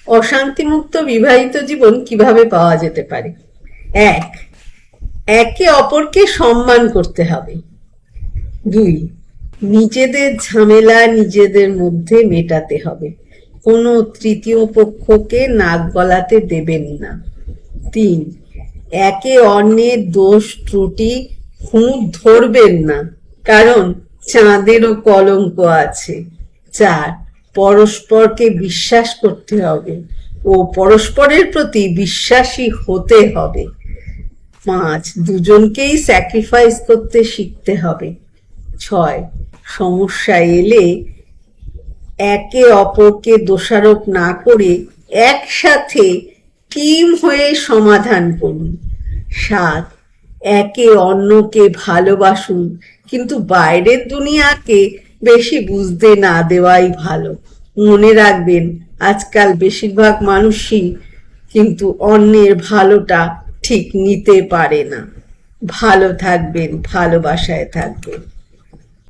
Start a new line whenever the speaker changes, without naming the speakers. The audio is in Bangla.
অশান্তিমুক্ত বিবাহিত জীবন কিভাবে পাওয়া যেতে পারে? এক, একে অপরকে সম্মান করতে হবে। দুই, নিজেদের ঝামেলা নিজেদের মধ্যে মেটাতে হবে, কোনো তৃতীয় পক্ষকে নাক গলাতে দেবেন না। তিন, একে অন্যের দোষ ত্রুটি খুঁত ধরবেন না, কারণ চাঁদেরও কলঙ্ক আছে। চার, পরস্পরকে বিশ্বাস করতে হবে ও পরস্পরের প্রতি বিশ্বাসী হতে হবে। পাঁচ, দুজনকেই স্যাক্রিফাইস করতে শিখতে হবে। ছয়, সমস্যা এলে একে অপরকে দোষারোপ না করে একসাথে টিম হয়ে সমাধান করুন। সাত, একে অন্যকে ভালোবাসুন, কিন্তু বাইরের দুনিয়াকে বেশি বুঝতে না দেওয়াই ভালো। মনে রাখবেন, আজকাল বেশিরভাগ মানুষই কিন্তু অন্যের ভালোটা ঠিক নিতে পারে না। ভালো থাকবেন, ভালোবাসায় থাকবেন।